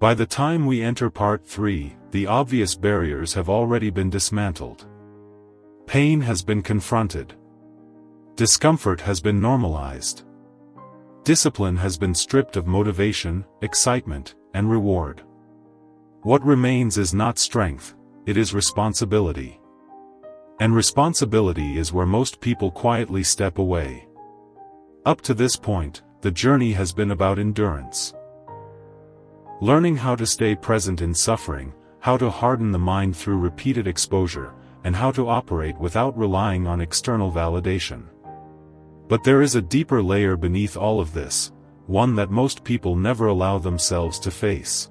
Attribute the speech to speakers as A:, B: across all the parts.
A: By the time we enter Part 3, the obvious barriers have already been dismantled. Pain has been confronted. Discomfort has been normalized. Discipline has been stripped of motivation, excitement, and reward. What remains is not strength, it is responsibility. And responsibility is where most people quietly step away. Up to this point, the journey has been about endurance. Learning how to stay present in suffering, how to harden the mind through repeated exposure, and how to operate without relying on external validation. But there is a deeper layer beneath all of this, one that most people never allow themselves to face.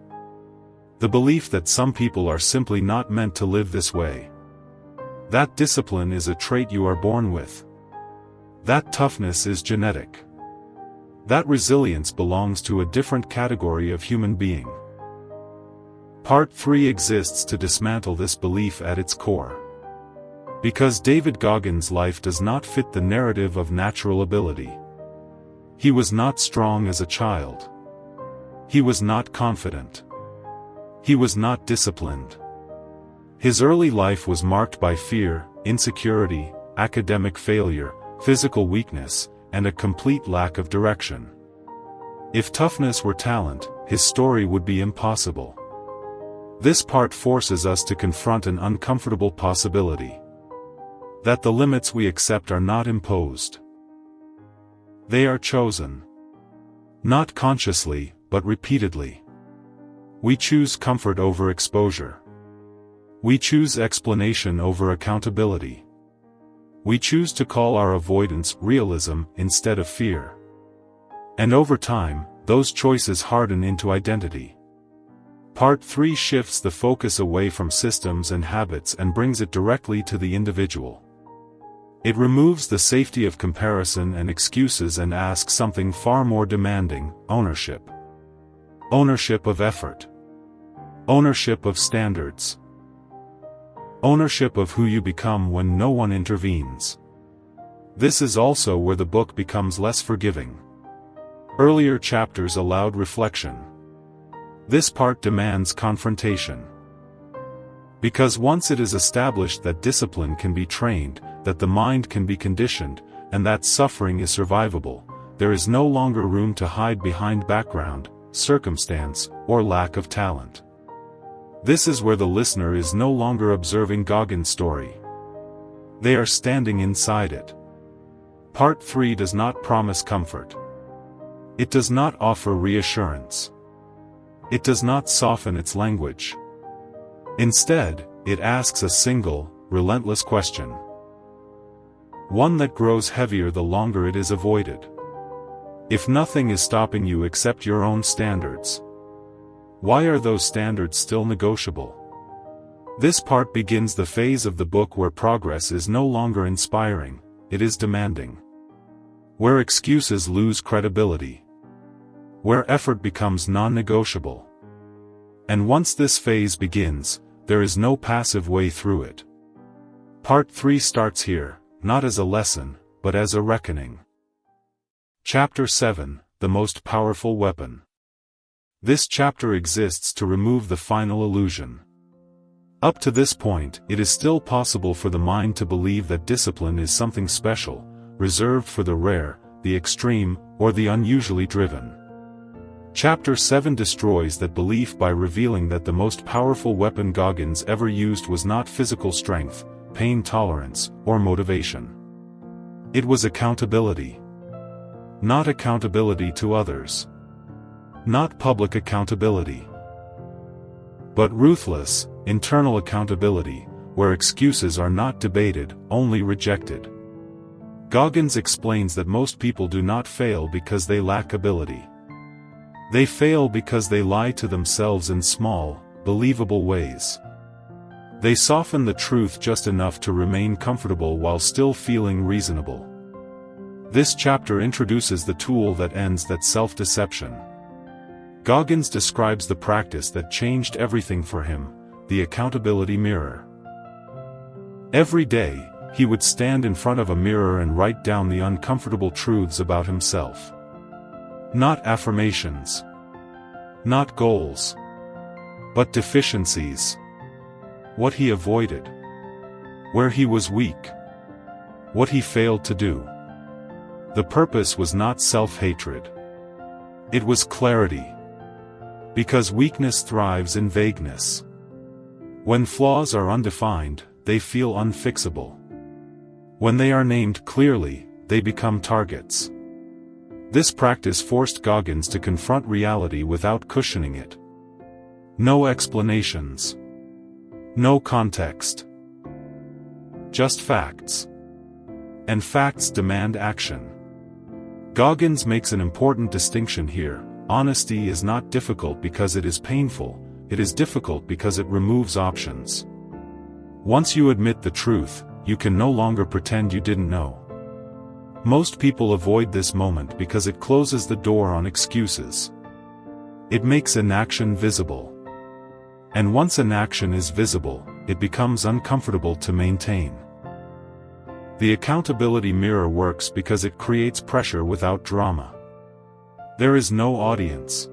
A: The belief that some people are simply not meant to live this way. That discipline is a trait you are born with. That toughness is genetic. That resilience belongs to a different category of human being. Part 3 exists to dismantle this belief at its core. Because David Goggins' life does not fit the narrative of natural ability. He was not strong as a child. He was not confident. He was not disciplined. His early life was marked by fear, insecurity, academic failure, physical weakness, and a complete lack of direction. If toughness were talent, his story would be impossible. This part forces us to confront an uncomfortable possibility. That the limits we accept are not imposed. They are chosen. Not consciously, but repeatedly. We choose comfort over exposure. We choose explanation over accountability. We choose to call our avoidance realism instead of fear. And over time, those choices harden into identity. Part 3 shifts the focus away from systems and habits and brings it directly to the individual. It removes the safety of comparison and excuses and asks something far more demanding: ownership. Ownership of effort. Ownership of standards. Ownership of who you become when no one intervenes. This is also where the book becomes less forgiving. Earlier chapters allowed reflection. This part demands confrontation. Because once it is established that discipline can be trained, that the mind can be conditioned, and that suffering is survivable, there is no longer room to hide behind background, circumstance, or lack of talent. This is where the listener is no longer observing Goggins' story. They are standing inside it. Part 3 does not promise comfort. It does not offer reassurance. It does not soften its language. Instead, it asks a single, relentless question. One that grows heavier the longer it is avoided. If nothing is stopping you except your own standards, why are those standards still negotiable? This part begins the phase of the book where progress is no longer inspiring, it is demanding. Where excuses lose credibility. Where effort becomes non-negotiable. And once this phase begins, there is no passive way through it. Part 3 starts here, not as a lesson, but as a reckoning. Chapter 7, The Most Powerful Weapon. This chapter exists to remove the final illusion. Up to this point, it is still possible for the mind to believe that discipline is something special, reserved for the rare, the extreme, or the unusually driven. Chapter 7 destroys that belief by revealing that the most powerful weapon Goggins ever used was not physical strength, pain tolerance, or motivation. It was accountability. Not accountability to others. Not public accountability. But ruthless, internal accountability, where excuses are not debated, only rejected. Goggins explains that most people do not fail because they lack ability. They fail because they lie to themselves in small, believable ways. They soften the truth just enough to remain comfortable while still feeling reasonable. This chapter introduces the tool that ends that self-deception. Goggins describes the practice that changed everything for him, the accountability mirror. Every day, he would stand in front of a mirror and write down the uncomfortable truths about himself. Not affirmations. Not goals. but deficiencies. What he avoided. Where he was weak. What he failed to do. The purpose was not self-hatred. It was clarity. Because weakness thrives in vagueness. When flaws are undefined, they feel unfixable. When they are named clearly, they become targets. This practice forced Goggins to confront reality without cushioning it. No explanations. No context. Just facts. And facts demand action. Goggins makes an important distinction here. Honesty is not difficult because it is painful, it is difficult because it removes options. Once you admit the truth, you can no longer pretend you didn't know. Most people avoid this moment because it closes the door on excuses. It makes inaction visible. And once inaction is visible, it becomes uncomfortable to maintain. The accountability mirror works because it creates pressure without drama. There is no audience.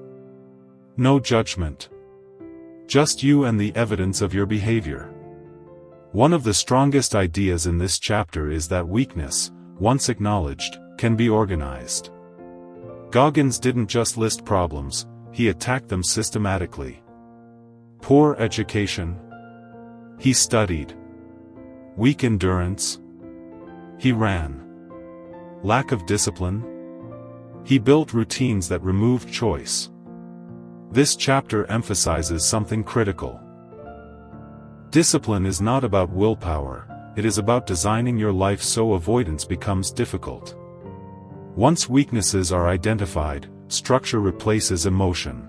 A: No judgment. Just you and the evidence of your behavior. One of the strongest ideas in this chapter is that weakness, once acknowledged, can be organized. Goggins didn't just list problems, he attacked them systematically. Poor education. He studied. Weak endurance. He ran. Lack of discipline. He built routines that removed choice. This chapter emphasizes something critical. Discipline is not about willpower, it is about designing your life so avoidance becomes difficult. Once weaknesses are identified, structure replaces emotion.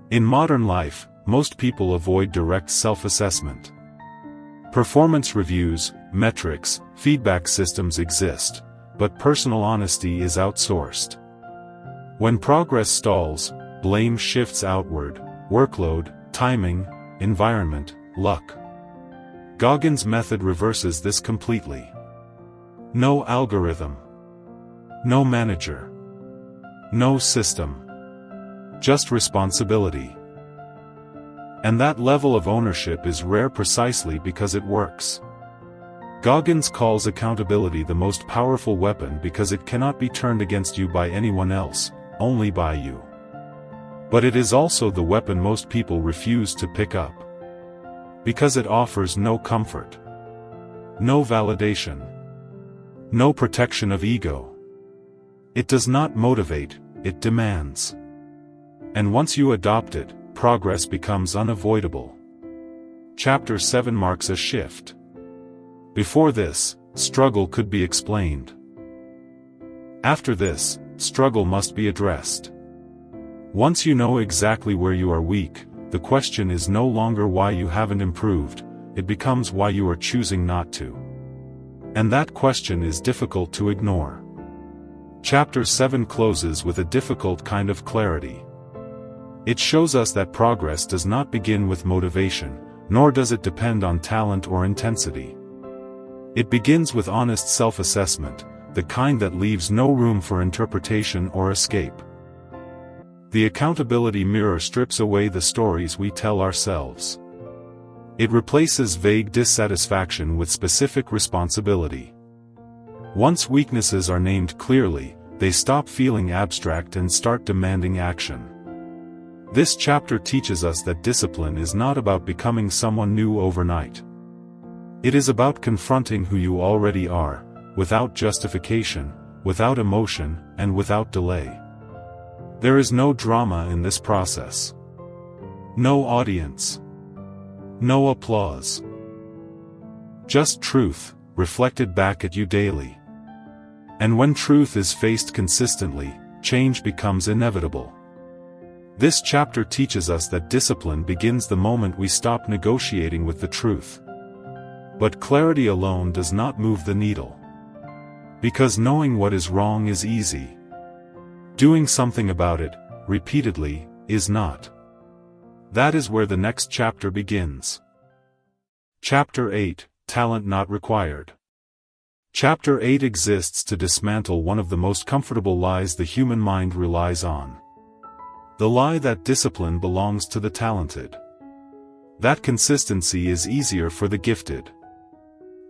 A: In modern life, most people avoid direct self-assessment. Performance reviews, metrics, feedback systems exist, but personal honesty is outsourced. When progress stalls, blame shifts outward: workload, timing, environment, luck. Goggins' method reverses this completely. No algorithm. No manager. No system. Just responsibility. And that level of ownership is rare precisely because it works. Goggins calls accountability the most powerful weapon because it cannot be turned against you by anyone else, only by you. But it is also the weapon most people refuse to pick up. Because it offers no comfort. No validation. No protection of ego. It does not motivate, it demands. And once you adopt it, progress becomes unavoidable. Chapter 7 marks a shift. Before this, struggle could be explained. After this, struggle must be addressed. Once you know exactly where you are weak, the question is no longer why you haven't improved, it becomes why you are choosing not to. And that question is difficult to ignore. Chapter 7 closes with a difficult kind of clarity. It shows us that progress does not begin with motivation, nor does it depend on talent or intensity. It begins with honest self-assessment, the kind that leaves no room for interpretation or escape. The accountability mirror strips away the stories we tell ourselves. It replaces vague dissatisfaction with specific responsibility. Once weaknesses are named clearly, they stop feeling abstract and start demanding action. This chapter teaches us that discipline is not about becoming someone new overnight. It is about confronting who you already are, without justification, without emotion, and without delay. There is no drama in this process. No audience. No applause. Just truth, reflected back at you daily. And when truth is faced consistently, change becomes inevitable. This chapter teaches us that discipline begins the moment we stop negotiating with the truth. But clarity alone does not move the needle. Because knowing what is wrong is easy. Doing something about it, repeatedly, is not. That is where the next chapter begins. Chapter 8, Talent Not Required. Chapter 8 exists to dismantle one of the most comfortable lies the human mind relies on. The lie that discipline belongs to the talented. That consistency is easier for the gifted.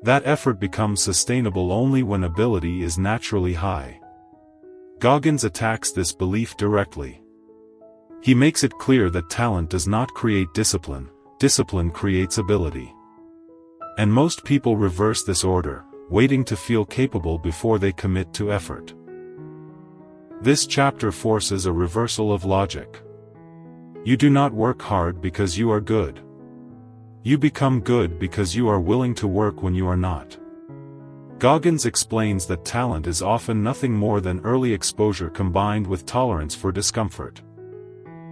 A: That effort becomes sustainable only when ability is naturally high. Goggins attacks this belief directly. He makes it clear that talent does not create discipline, discipline creates ability. And most people reverse this order, waiting to feel capable before they commit to effort. This chapter forces a reversal of logic. You do not work hard because you are good. You become good because you are willing to work when you are not. Goggins explains that talent is often nothing more than early exposure combined with tolerance for discomfort.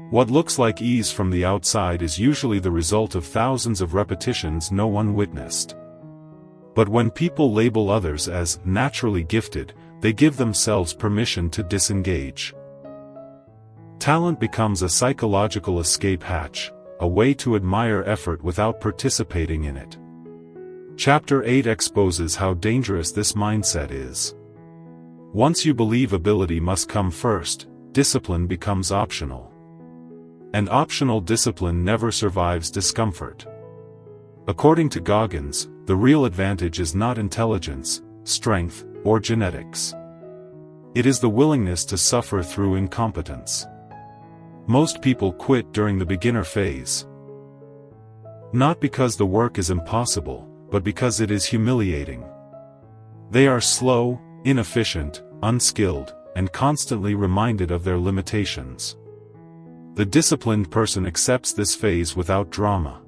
A: What looks like ease from the outside is usually the result of thousands of repetitions no one witnessed. But when people label others as naturally gifted, they give themselves permission to disengage. Talent becomes a psychological escape hatch, a way to admire effort without participating in it. Chapter 8 exposes how dangerous this mindset is. Once you believe ability must come first, discipline becomes optional. And optional discipline never survives discomfort. According to Goggins, the real advantage is not intelligence, strength, or genetics. It is the willingness to suffer through incompetence. Most people quit during the beginner phase. Not because the work is impossible, but because it is humiliating. They are slow, inefficient, unskilled, and constantly reminded of their limitations. The disciplined person accepts this phase without drama.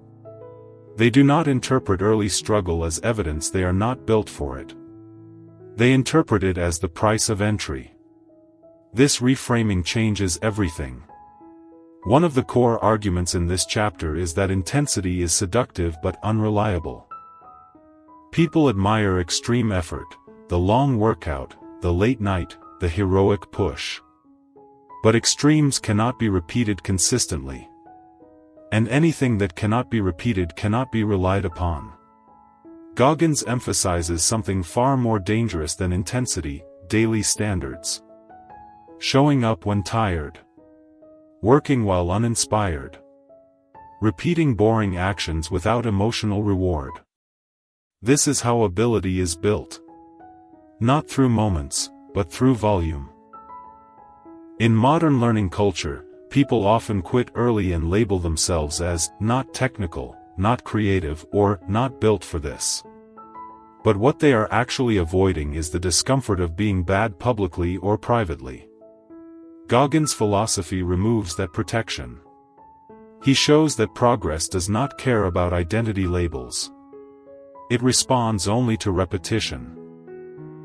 A: They do not interpret early struggle as evidence they are not built for it. They interpret it as the price of entry. This reframing changes everything. One of the core arguments in this chapter is that intensity is seductive but unreliable. People admire extreme effort, the long workout, the late night, the heroic push. But extremes cannot be repeated consistently. And anything that cannot be repeated cannot be relied upon. Goggins emphasizes something far more dangerous than intensity: daily standards. Showing up when tired. Working while uninspired. Repeating boring actions without emotional reward. This is how ability is built. Not through moments, but through volume. In modern learning culture, people often quit early and label themselves as not technical, not creative, or not built for this. But what they are actually avoiding is the discomfort of being bad publicly or privately. Goggins' philosophy removes that protection. He shows that progress does not care about identity labels. It responds only to repetition.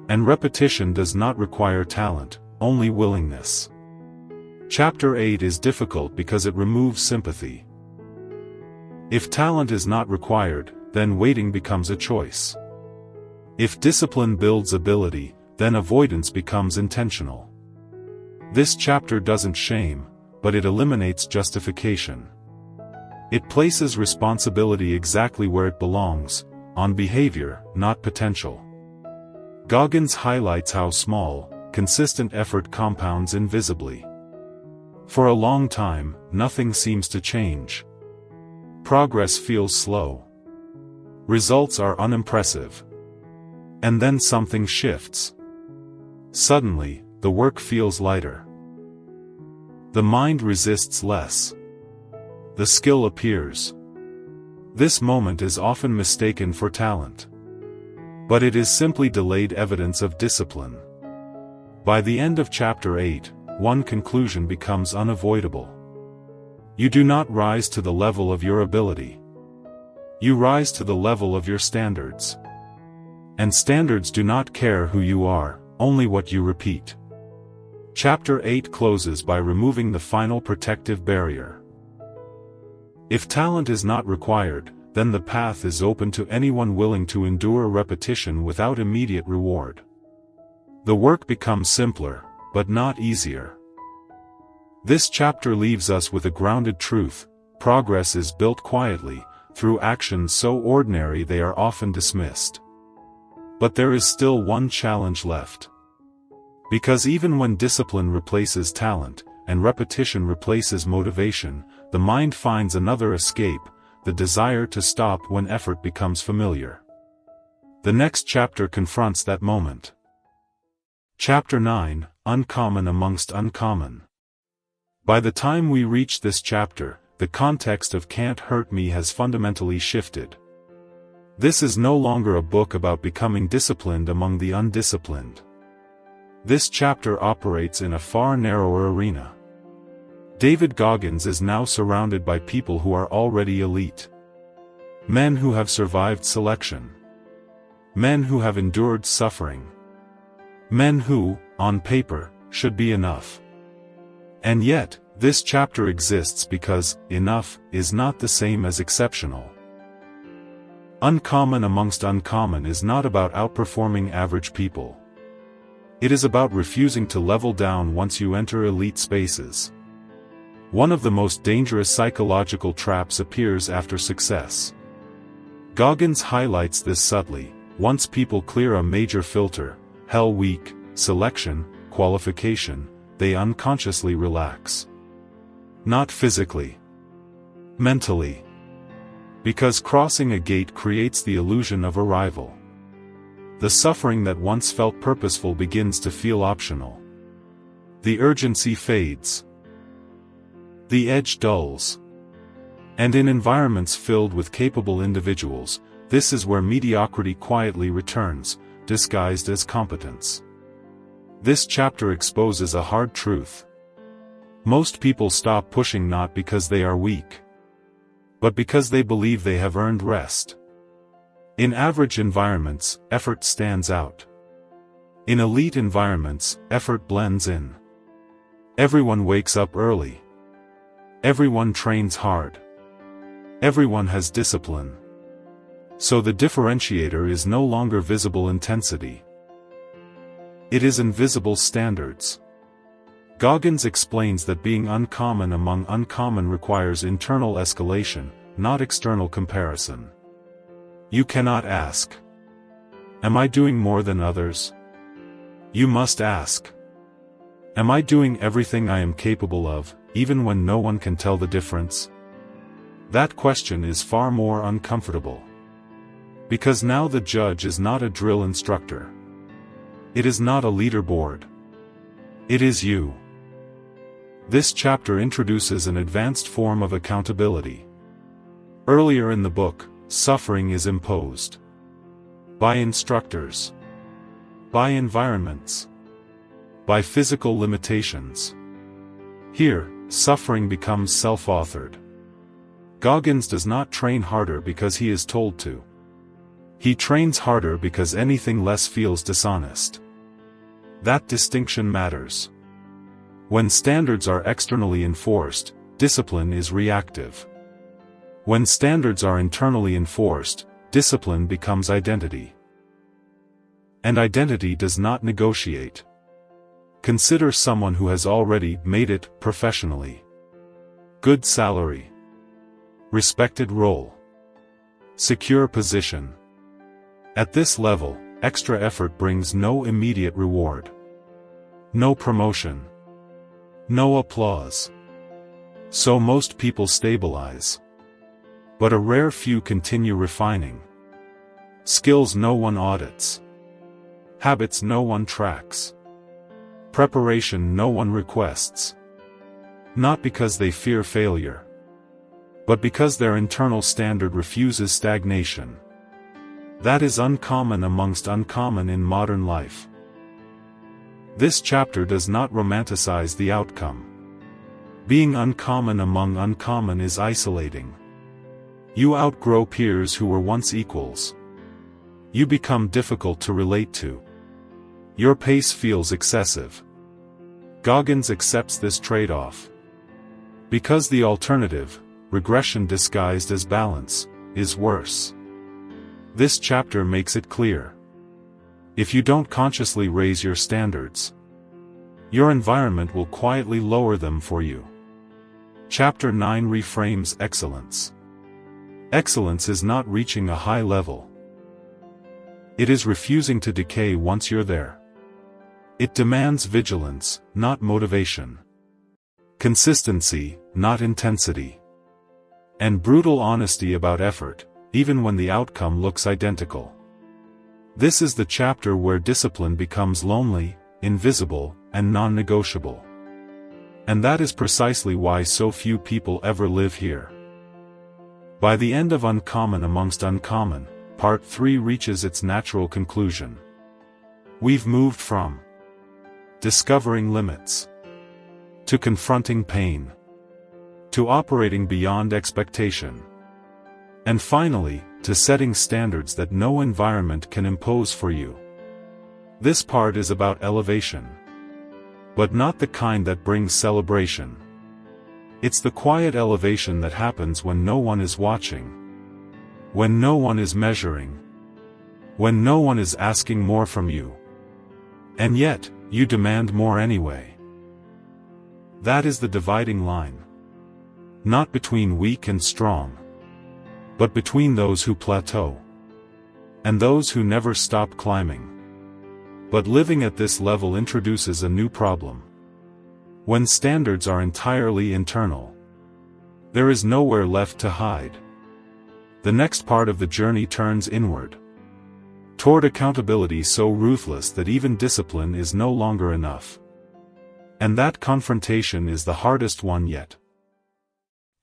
A: And repetition does not require talent, only willingness. Chapter 8 is difficult because it removes sympathy. If talent is not required, then waiting becomes a choice. If discipline builds ability, then avoidance becomes intentional. This chapter doesn't shame, but it eliminates justification. It places responsibility exactly where it belongs, on behavior, not potential. Goggins highlights how small, consistent effort compounds invisibly. For a long time, nothing seems to change. Progress feels slow. Results are unimpressive. And then something shifts. Suddenly, the work feels lighter. The mind resists less. The skill appears. This moment is often mistaken for talent. But it is simply delayed evidence of discipline. By the end of chapter 8, one conclusion becomes unavoidable. You do not rise to the level of your ability. You rise to the level of your standards. And standards do not care who you are, only what you repeat. Chapter 8 closes by removing the final protective barrier. If talent is not required, then the path is open to anyone willing to endure repetition without immediate reward. The work becomes simpler, but not easier. This chapter leaves us with a grounded truth: progress is built quietly, through actions so ordinary they are often dismissed. But there is still one challenge left. Because even when discipline replaces talent, and repetition replaces motivation, the mind finds another escape: the desire to stop when effort becomes familiar. The next chapter confronts that moment. Chapter 9, Uncommon Amongst Uncommon. By the time we reach this chapter, the context of Can't Hurt Me has fundamentally shifted. This is no longer a book about becoming disciplined among the undisciplined. This chapter operates in a far narrower arena. David Goggins is now surrounded by people who are already elite. Men who have survived selection. Men who have endured suffering. Men who, on paper, should be enough. And yet, this chapter exists because enough is not the same as exceptional. Uncommon Amongst Uncommon is not about outperforming average people. It is about refusing to level down once you enter elite spaces. One of the most dangerous psychological traps appears after success. Goggins highlights this subtly. Once people clear a major filter, Hell Week, selection, qualification, they unconsciously relax. Not physically. Mentally. Because crossing a gate creates the illusion of arrival. The suffering that once felt purposeful begins to feel optional. The urgency fades. The edge dulls. And in environments filled with capable individuals, this is where mediocrity quietly returns, disguised as competence. This chapter exposes a hard truth. Most people stop pushing not because they are weak, but because they believe they have earned rest. In average environments, effort stands out. In elite environments, effort blends in. Everyone wakes up early. Everyone trains hard. Everyone has discipline. So the differentiator is no longer visible intensity. It is invisible standards. Goggins explains that being uncommon among uncommon requires internal escalation, not external comparison. You cannot ask, "Am I doing more than others?" You must ask, "Am I doing everything I am capable of, even when no one can tell the difference?" That question is far more uncomfortable. Because now the judge is not a drill instructor. It is not a leaderboard. It is you. This chapter introduces an advanced form of accountability. Earlier in the book, suffering is imposed. By instructors. By environments. By physical limitations. Here, suffering becomes self-authored. Goggins does not train harder because he is told to. He trains harder because anything less feels dishonest. That distinction matters. When standards are externally enforced, discipline is reactive. When standards are internally enforced, discipline becomes identity. And identity does not negotiate. Consider someone who has already made it professionally. Good salary. Respected role. Secure position. At this level, extra effort brings no immediate reward. No promotion. No applause. So most people stabilize. But a rare few continue refining. Skills no one audits. Habits no one tracks. Preparation no one requests. Not because they fear failure, but because their internal standard refuses stagnation. That is uncommon amongst uncommon in modern life. This chapter does not romanticize the outcome. Being uncommon among uncommon is isolating. You outgrow peers who were once equals. You become difficult to relate to. Your pace feels excessive. Goggins accepts this trade-off. Because the alternative, regression disguised as balance, is worse. This chapter makes it clear. If you don't consciously raise your standards, your environment will quietly lower them for you. Chapter 9 reframes excellence. Excellence is not reaching a high level. It is refusing to decay once you're there. It demands vigilance, not motivation. Consistency, not intensity. And brutal honesty about effort, even when the outcome looks identical. This is the chapter where discipline becomes lonely, invisible, and non-negotiable. And that is precisely why so few people ever live here. By the end of Uncommon Amongst Uncommon, Part 3 reaches its natural conclusion. We've moved from discovering limits to confronting pain to operating beyond expectation, and finally, to setting standards that no environment can impose for you. This part is about elevation. But not the kind that brings celebration. It's the quiet elevation that happens when no one is watching. When no one is measuring. When no one is asking more from you. And yet, you demand more anyway. That is the dividing line. Not between weak and strong, but between those who plateau and those who never stop climbing. But living at this level introduces a new problem. When standards are entirely internal, there is nowhere left to hide. The next part of the journey turns inward, toward accountability so ruthless that even discipline is no longer enough. And that confrontation is the hardest one yet.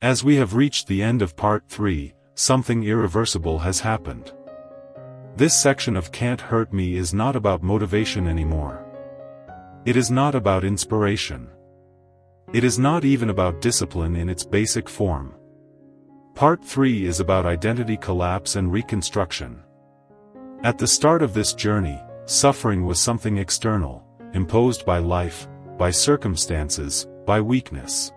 A: As we have reached the end of Part 3, something irreversible has happened. This section of Can't Hurt Me is not about motivation anymore. It is not about inspiration. It is not even about discipline in its basic form. Part 3 is about identity collapse and reconstruction. At the start of this journey, suffering was something external, imposed by life, by circumstances, by weakness.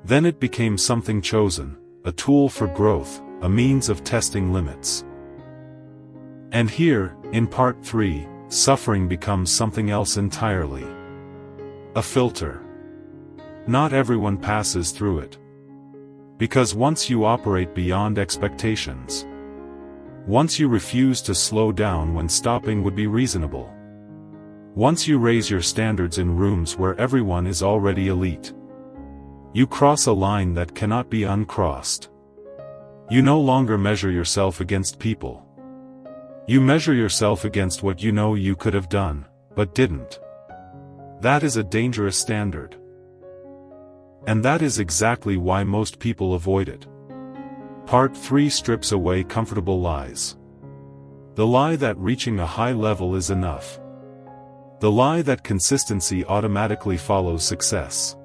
A: Then it became something chosen, a tool for growth, a means of testing limits. And here, in Part 3, suffering becomes something else entirely. A filter. Not everyone passes through it. Because once you operate beyond expectations, once you refuse to slow down when stopping would be reasonable, once you raise your standards in rooms where everyone is already elite, you cross a line that cannot be uncrossed. You no longer measure yourself against people. You measure yourself against what you know you could have done, but didn't. That is a dangerous standard. And that is exactly why most people avoid it. Part 3 strips away comfortable lies. The lie that reaching a high level is enough. The lie that consistency automatically follows success.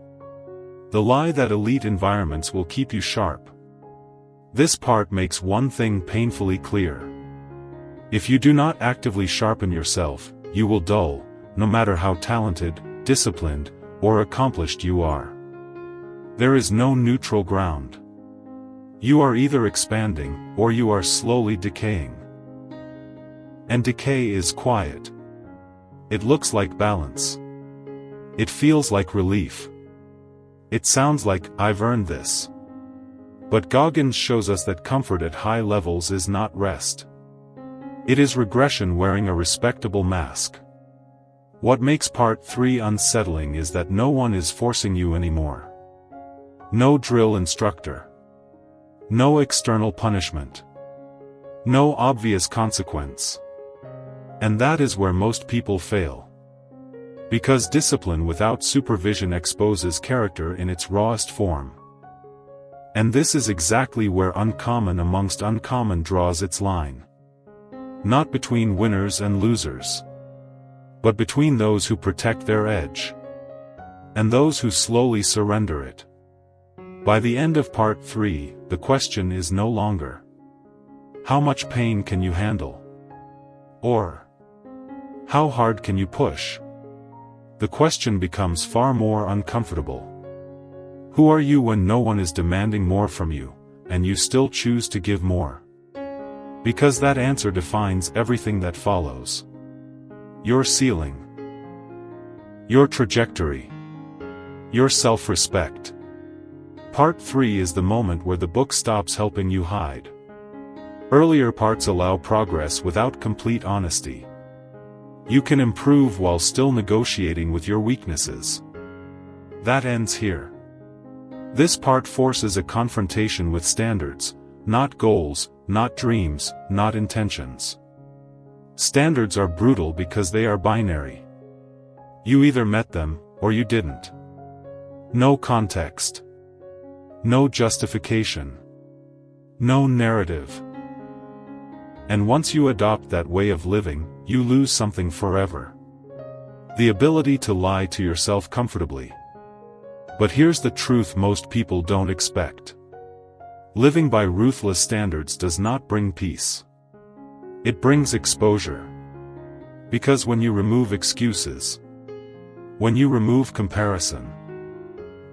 A: The lie that elite environments will keep you sharp. This part makes one thing painfully clear. If you do not actively sharpen yourself, you will dull, no matter how talented, disciplined, or accomplished you are. There is no neutral ground. You are either expanding, or you are slowly decaying. And decay is quiet. It looks like balance. It feels like relief. It sounds like, I've earned this. But Goggins shows us that comfort at high levels is not rest. It is regression wearing a respectable mask. What makes Part 3 unsettling is that no one is forcing you anymore. No drill instructor. No external punishment. No obvious consequence. And that is where most people fail. Because discipline without supervision exposes character in its rawest form. And this is exactly where Uncommon Amongst Uncommon draws its line. Not between winners and losers, but between those who protect their edge and those who slowly surrender it. By the end of Part 3, the question is no longer, how much pain can you handle? Or, how hard can you push? The question becomes far more uncomfortable. Who are you when no one is demanding more from you, and you still choose to give more? Because that answer defines everything that follows. Your ceiling. Your trajectory. Your self-respect. Part 3 is the moment where the book stops helping you hide. Earlier parts allow progress without complete honesty. You can improve while still negotiating with your weaknesses. That ends here. This part forces a confrontation with standards, not goals, not dreams, not intentions. Standards are brutal because they are binary. You either met them, or you didn't. No context. No justification. No narrative. And once you adopt that way of living, you lose something forever. The ability to lie to yourself comfortably. But here's the truth most people don't expect. Living by ruthless standards does not bring peace. It brings exposure. Because when you remove excuses, when you remove comparison,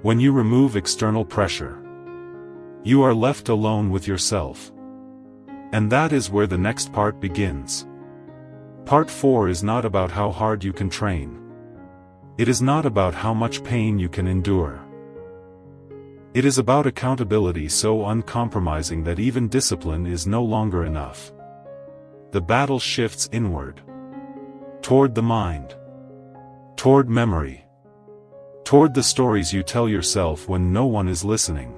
A: when you remove external pressure, you are left alone with yourself. And that is where the next part begins. Part 4 is not about how hard you can train. It is not about how much pain you can endure. It is about accountability so uncompromising that even discipline is no longer enough. The battle shifts inward. Toward the mind. Toward memory. Toward the stories you tell yourself when no one is listening.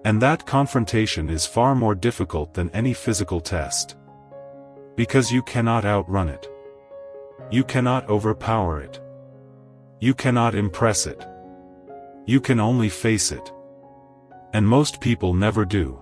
A: And that confrontation is far more difficult than any physical test. Because you cannot outrun it. You cannot overpower it. You cannot impress it. You can only face it. And most people never do.